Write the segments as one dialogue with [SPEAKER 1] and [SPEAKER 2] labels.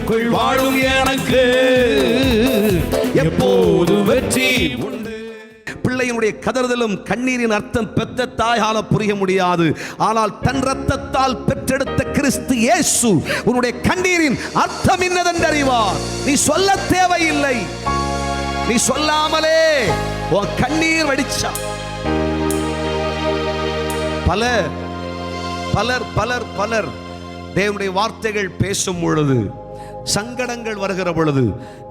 [SPEAKER 1] உமக்குள் வாழும் எனக்கு எப்போது வெற்றி உண்டு.
[SPEAKER 2] பிள்ளையினுடைய கதறுதலும் கண்ணீரின் அர்த்தம் பெற்ற தாயால புரிய முடியாது. ஆனால் தன் ரத்தத்தால் பெற்றெடுத்த கிறிஸ்து இயேசு உன்னுடைய கண்ணீரின் அர்த்தம் என்னதென்று அறிவார். நீ சொல்ல தேவையில்லை. நீ சொல்லாமலே உன் கண்ணீர் வடிச்சா. பலர் பலர் பலர் பலர் தேவனுடைய வார்த்தைகள் பேசும் பொழுது, சங்கடங்கள் வருகிற பொழுது,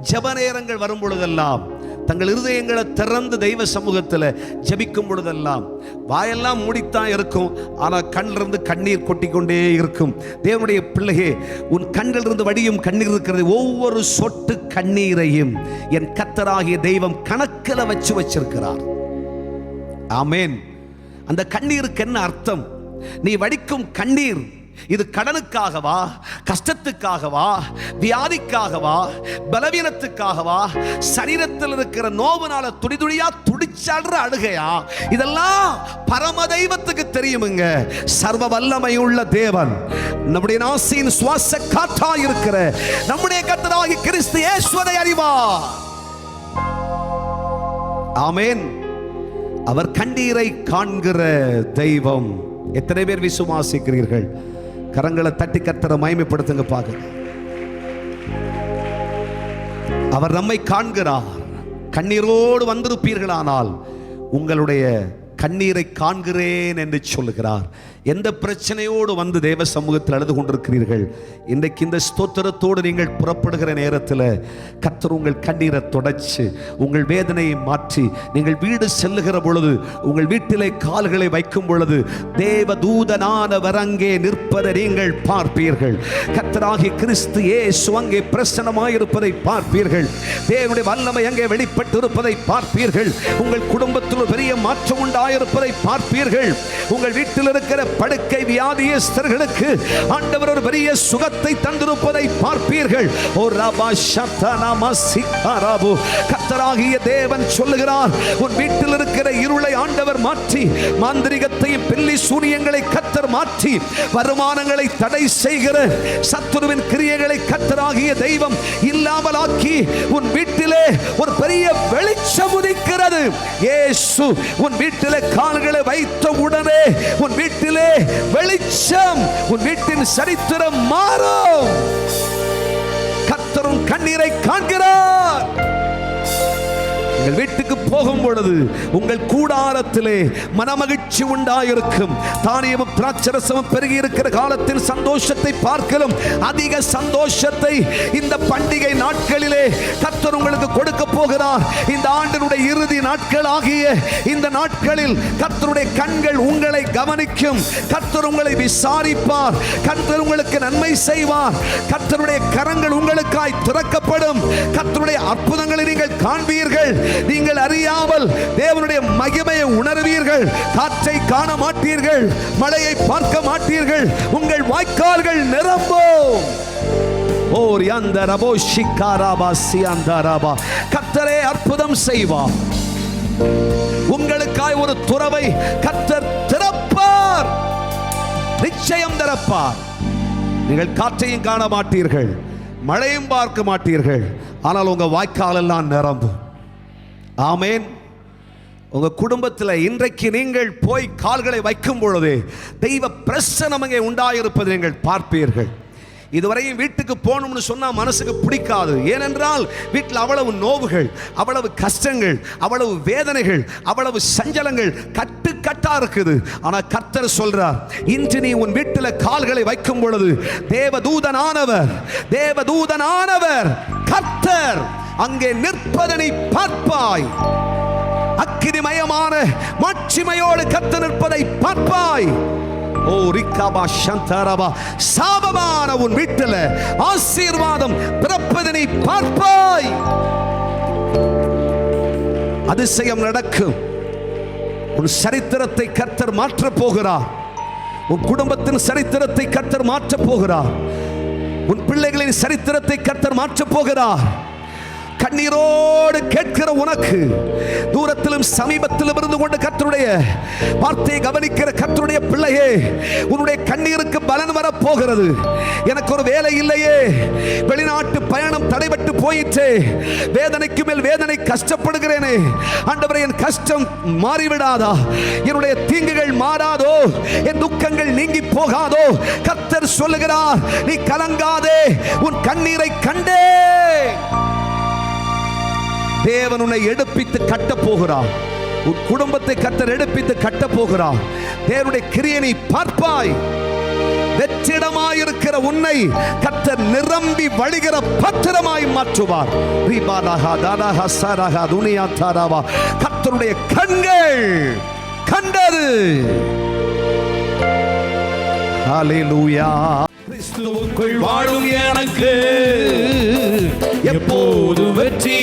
[SPEAKER 2] ஜெப நேரங்கள் வரும் பொழுதெல்லாம், தங்கள் இருதயங்களை திறந்து தெய்வ சமூகத்தில் ஜெபிக்கும் பொழுதெல்லாம் வாயெல்லாம் மூடித்தான் இருக்கும். ஆனால் கண்ணிலிருந்து கண்ணீர் கொட்டிக்கொண்டே இருக்கும். தேவனுடைய பிள்ளையே, உன் கண்ணிலிருந்து வடியும் கண்ணீர் இருக்கிறது. ஒவ்வொரு சொட்டு கண்ணீரையும் என் கர்த்தராகிய தெய்வம் கணக்கில் வச்சிருக்கிறார். ஆமேன். அந்த கண்ணீருக்கு என்ன அர்த்தம்? நீ வடிக்கும் கண்ணீர் இது கடனுக்காகவா, கஷ்டத்துக்காகவா, வியாதிக்காகவா, பலவீனத்துக்காகவா, சரீரத்தில் இருக்கிற நோவுனால துடிதுடியா துடிச்சாடுற அழுகையா? இதெல்லாம் பரம தெய்வத்துக்கு தெரியுமுங்க. சர்வ வல்லமையுள்ள தேவன், நம்முடைய நாசியின் சுவாச காற்றா இருக்கிற நம்முடைய கர்த்தராகிய கிறிஸ்து இயேசுவை அறிவார். ஆமென். அவர் கண்ணீரை காண்கிற தெய்வம். எத்தனை பேர் விசுவாசிக்கிறீர்கள்? கரங்களை தட்டி கர்த்தரை மகிமைப்படுத்துங்க பாக்க. அவர் நம்மை காண்கிறார். கண்ணீரோடு வந்திருப்பீர்களானால் உங்களுடைய கண்ணீரை காண்கிறேன் என்று சொல்லுகிறார். எந்த பிரச்சனையோடு வந்து தேவ சமூகத்தில் அழுது கொண்டிருக்கிறீர்கள், இன்றைக்கு இந்த ஸ்தோத்திரத்தோடு நீங்கள் புறப்படுகிற நேரத்தில் கர்த்தர் உங்கள் கண்ணீரை தொடச்சு உங்கள் வேதனையை மாற்றி நீங்கள் வீடு செல்லுகிற பொழுது, உங்கள் வீட்டிலே கால்களை வைக்கும் பொழுது தேவ தூதனானவர் அங்கே நிற்பதை நீங்கள் பார்ப்பீர்கள். கர்த்தராகிய கிறிஸ்து இயேசு அங்கே பிரசன்னமாயிருப்பதை பார்ப்பீர்கள். தேவனுடைய வல்லமை அங்கே வெளிப்பட்டு இருப்பதை பார்ப்பீர்கள். உங்கள் குடும்பத்தில் பெரிய மாற்றம் உண்டாயிருப்பதை பார்ப்பீர்கள். உங்கள் வீட்டில் இருக்கிற படுக்கை வியாதியஸ்தர்களுக்கு ஆண்டவர் ஒரு பெரிய சுகத்தை தந்திருப்பதை பார்ப்பீர்கள். ஓ ரபா ஷத்தனம சிக்கரபு. கர்த்தராகிய தேவன் சொல்லுகிறார், உன் வீட்டில் இருக்கிற இருளை ஆண்டவர் மாற்றி, மாந்திரிகத்தையும் பில்லி சூனியங்களை கர்த்தர் மாற்றி, வருமானங்களை தடை செய்கிற சத்துருவின் கிரியைகளை கர்த்தராகிய தெய்வம் இல்லாமலாக்கி உன் வீட்டிலே ஒரு பெரிய வெளிச்சம் உதிக்கிறது. இயேசு உன் வீட்டிலே கால்களை வைத்த உடனே உன் வீட்டிலே வெளிச்சம், உன் வீட்டின் சரித்திரம் மாறும். கர்த்தரும் கண்ணீரை காண்கிறார். உங்கள் வீட்டுக்கு போகும் பொழுது உங்கள் கூடாரத்திலே மனமகிழ்ச்சி உண்டாயிருக்கும். தானியமும் திராட்சரசமும் பெருகி இருக்கிற காலத்தில் சந்தோஷத்தை பார்க்கலும் அதிக சந்தோஷத்தை இந்த பண்டிகை நாட்களிலே கர்த்தர் உங்களுக்கு கொடுக்க போகிறார். இந்த ஆண்டினுடைய இறுதி நாட்கள் ஆகிய இந்த நாட்களில் கர்த்தருடைய கண்கள் உங்களை கவனிக்கும். கர்த்தர் உங்களை விசாரிப்பார். கர்த்தர் உங்களுக்கு நன்மை செய்வார். கர்த்தருடைய கரங்கள் உங்களுக்காய் திறக்கப்படும். கர்த்தருடைய அற்புதங்களை நீங்கள் காண்பீர்கள். நீங்கள் அறியாமல் தேவனுடைய மகிமையை உணர்வீர்கள். காற்றை காண மாட்டீர்கள், மழையை பார்க்க மாட்டீர்கள். உங்கள் வாய்க்கால்கள் நிரம்பும். ஓர் யந்தரபோ ஷிகாராபா சியந்தரபா. கர்த்தரே அற்புதம் செய்வார். உங்களுக்காய் ஒரு துறவை கர்த்தர் திறப்பார். நிச்சயம் திறப்பார். நீங்கள் காற்றையும் காண மாட்டீர்கள், மழையும் பார்க்க மாட்டீர்கள். ஆனால் உங்க வாய்க்கால் எல்லாம் நிரம்பும். ஆமென். உங்க குடும்பத்தில் இன்றைக்கு நீங்கள் போய் கால்களை வைக்கும் பொழுது தெய்வ பிரசன்னம் அங்கே உண்டாயிருப்பதை நீங்கள் பார்ப்பீர்கள். இதுவரையும் வீட்டுக்கு போகணும்னு சொன்னா மனசுக்கு பிடிக்காது. ஏனென்றால் வீட்டில் அவ்வளவு நோவுகள், அவ்வளவு கஷ்டங்கள், அவ்வளவு வேதனைகள், அவ்வளவு சஞ்சலங்கள் கட்டா இருக்குது. ஆனா கர்த்தர் சொல்றார், இன்று நீ உன் வீட்டில் கால்களை வைக்கும் பொழுது தேவதூதனானவர் கர்த்தர் அங்கே நிற்பதனை பார்ப்பாய். அக்கினிமயமான மாட்சிமையோடு கர்த்தர் நிற்பதை பார்ப்பாய். ஓ ரிக்காபா சந்தரபா. சாபமான உன் வீட்டில் ஆசீர்வாதம் பிறப்பதனை பார்ப்பாய். அதிசயம் நடக்கும். உன் சரித்திரத்தை கர்த்தர் மாற்றப் போகிறார். உன் குடும்பத்தின் சரித்திரத்தை கர்த்தர் மாற்றப் போகிறார். உன் பிள்ளைகளின் சரித்திரத்தை கர்த்தர் மாற்றப் போகிறார். கண்ணீரோடு கேட்கிற உனக்கு, தூரத்திலும் சமீபத்திலும் இருந்து கொண்டு கர்த்தருடைய வார்த்தையை கவனிக்கிற கர்த்தருடைய பிள்ளையே, உன்னுடைய கண்ணீருக்கு பலன் வர போகிறது. எனக்கு ஒரு வேலை இல்லையே, வெளிநாட்டு பயணம் தடைபட்டு போயிற்றே, வேதனைக்கு மேல் வேதனை, கஷ்டப்படுகிறேனே ஆண்டவரே, என் கஷ்டம் மாறிவிடாதா, என்னுடைய தீங்குகள் மாறாதோ, என் துக்கங்கள் நீங்கி போகாதோ? கர்த்தர் சொல்லுகிறார், நீ கலங்காதே, உன் கண்ணீரை கண்டே. தேவன் உன்னை எடுப்பித்து கட்ட போகிறார். உன் குடும்பத்தை கர்த்தர் எடுப்பித்து கட்ட போகிறார். தேவனுடைய கிரியை நீ பார்ப்பாய். வெற்றிடமாயிருக்கிற உன்னை கர்த்தர் நிரம்பி வழிகிற பத்திரமாய் மாற்றுவார். கர்த்தருடைய கண்கள் கண்டது. ஹல்லேலூயா.
[SPEAKER 1] கிறிஸ்துவுக்குள் வாழும் எனக்கு எப்போது வெற்றி